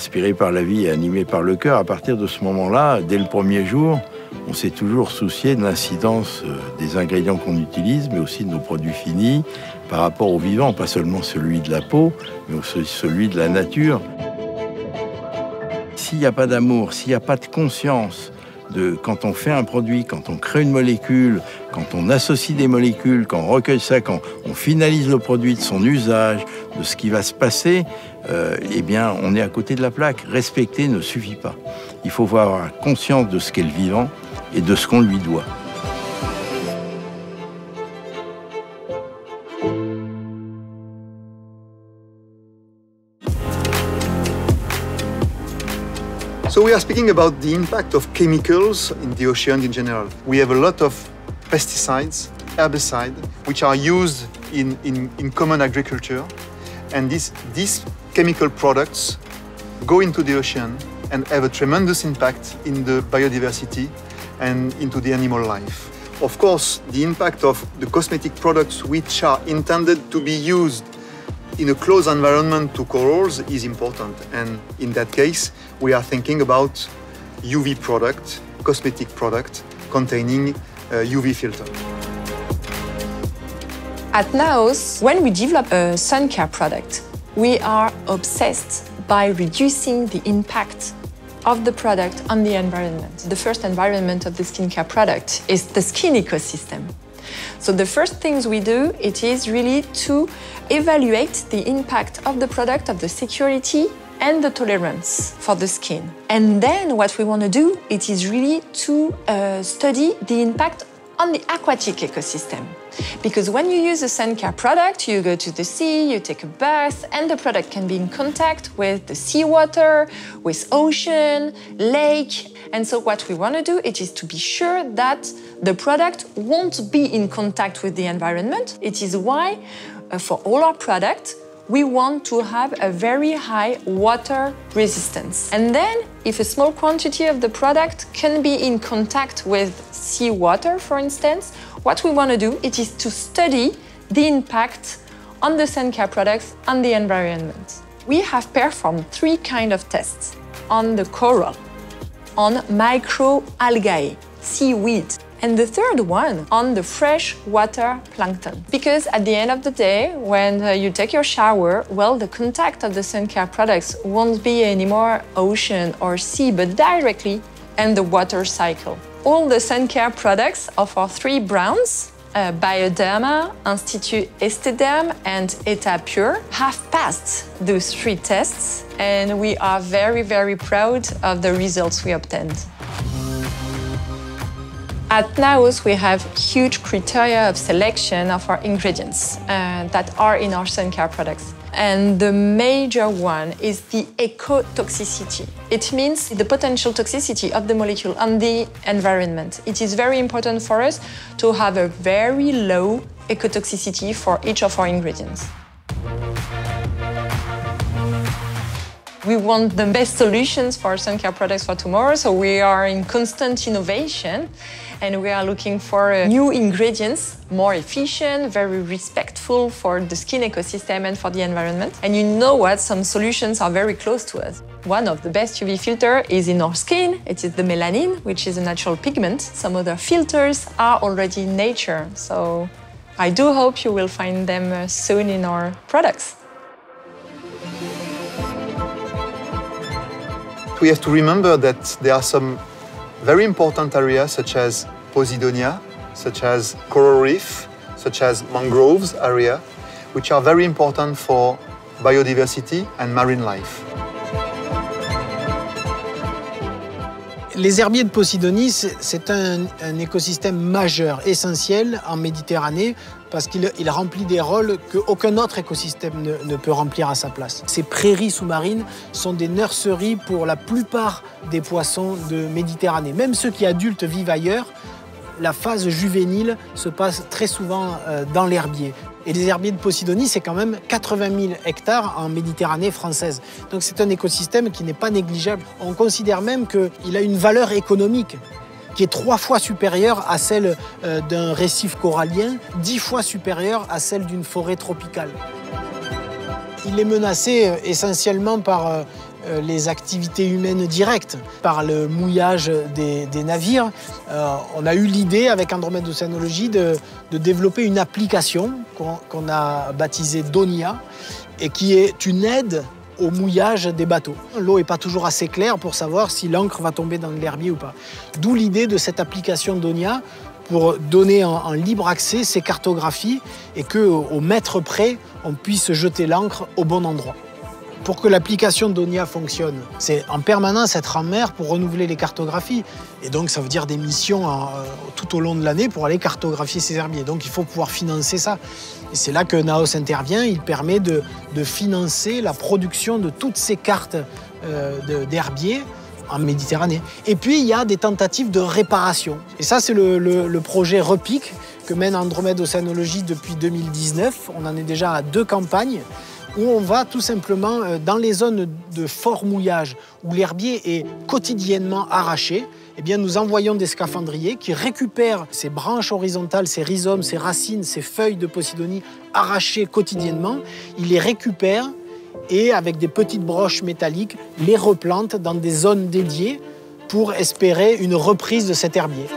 inspiré par la vie et animé par le cœur, à partir de ce moment-là, dès le premier jour, on s'est toujours soucié de l'incidence des ingrédients qu'on utilise, mais aussi de nos produits finis par rapport au vivant, pas seulement celui de la peau, mais aussi celui de la nature. S'il n'y a pas d'amour, s'il n'y a pas de conscience de quand on fait un produit, quand on crée une molécule, quand on associe des molécules, quand on recueille ça, quand on finalise le produit, de son usage, de ce qui va se passer, eh bien, on est à côté de la plaque. Respecter ne suffit pas. Il faut avoir conscience de ce qu'est le vivant et de ce qu'on lui doit. So we are speaking about the impact of chemicals in the ocean in general. We have a lot of pesticides, herbicides, which are used in common agriculture. And these chemical products go into the ocean and have a tremendous impact in the biodiversity and into the animal life. Of course, the impact of the cosmetic products which are intended to be used in a close environment to corals is important. And in that case, we are thinking about UV product, cosmetic product containing UV filter. At Naos, when we develop a sun care product, we are obsessed by reducing the impact of the product on the environment. The first environment of the skincare product is the skin ecosystem. So the first things we do, it is really to evaluate the impact of the product, of the security and the tolerance for the skin. And then what we want to do, it is really to study the impact on the aquatic ecosystem. Because when you use a sun care product, you go to the sea, you take a bath, and the product can be in contact with the seawater, with ocean, lake. And so what we want to do, it is to be sure that the product won't be in contact with the environment. It is why, for all our products, we want to have a very high water resistance. And then, if a small quantity of the product can be in contact with seawater, for instance, what we want to do, it is to study the impact on the sun care products on the environment. We have performed 3 kinds of tests on the coral, on microalgae, seaweed, and the third one on the freshwater plankton. Because at the end of the day, when you take your shower, well, the contact of the sun care products won't be anymore ocean or sea, but directly in the water cycle. All the sun care products of our 3 brands, Bioderma, Institut Estederm, and Etapure, have passed those 3 tests, and we are very, very proud of the results we obtained. At Naos, we have huge criteria of selection of our ingredients that are in our sun care products. And the major one is the ecotoxicity. It means the potential toxicity of the molecule on the environment. It is very important for us to have a very low ecotoxicity for each of our ingredients. We want the best solutions for sun care products for tomorrow, so we are in constant innovation and we are looking for new ingredients, more efficient, very respectful for the skin ecosystem and for the environment. And you know what? Some solutions are very close to us. One of the best UV filters is in our skin. It is the melanin, which is a natural pigment. Some other filters are already in nature. So I do hope you will find them soon in our products. We have to remember that there are some very important areas such as Posidonia, such as coral reef, such as mangroves area, which are very important for biodiversity and marine life. Les herbiers de Posidonie, c'est un écosystème majeur, essentiel en Méditerranée, parce qu'il remplit des rôles qu'aucun autre écosystème ne peut remplir à sa place. Ces prairies sous-marines sont des nurseries pour la plupart des poissons de Méditerranée. Même ceux qui adultes vivent ailleurs, la phase juvénile se passe très souvent dans l'herbier. Et les herbiers de Posidonie, c'est quand même 80 000 hectares en Méditerranée française. Donc c'est un écosystème qui n'est pas négligeable. On considère même qu'il a une valeur économique qui est 3 fois supérieure à celle d'un récif corallien, 10 fois supérieure à celle d'une forêt tropicale. Il est menacé essentiellement par les activités humaines directes. Par le mouillage des navires, on a eu l'idée avec Andromède Océanologie de développer une application qu'on a baptisée Donia et qui est une aide au mouillage des bateaux. L'eau n'est pas toujours assez claire pour savoir si l'encre va tomber dans l'herbier ou pas. D'où l'idée de cette application Donia pour donner en libre accès ces cartographies et qu'au mètre près, on puisse jeter l'encre au bon endroit. Pour que l'application Donia fonctionne, c'est en permanence être en mer pour renouveler les cartographies. Et donc, ça veut dire des missions tout au long de l'année pour aller cartographier ces herbiers. Donc, il faut pouvoir financer ça. Et c'est là que Naos intervient. Il permet de financer la production de toutes ces cartes d'herbiers en Méditerranée. Et puis, il y a des tentatives de réparation. Et ça, c'est le projet REPIC que mène Andromède Océanologie depuis 2019. On en est déjà à 2 campagnes où on va tout simplement dans les zones de fort mouillage où l'herbier est quotidiennement arraché. Eh bien, nous envoyons des scaphandriers qui récupèrent ces branches horizontales, ces rhizomes, ces racines, ces feuilles de Posidonie arrachées quotidiennement. Ils les récupèrent et, avec des petites broches métalliques, les replantent dans des zones dédiées pour espérer une reprise de cet herbier.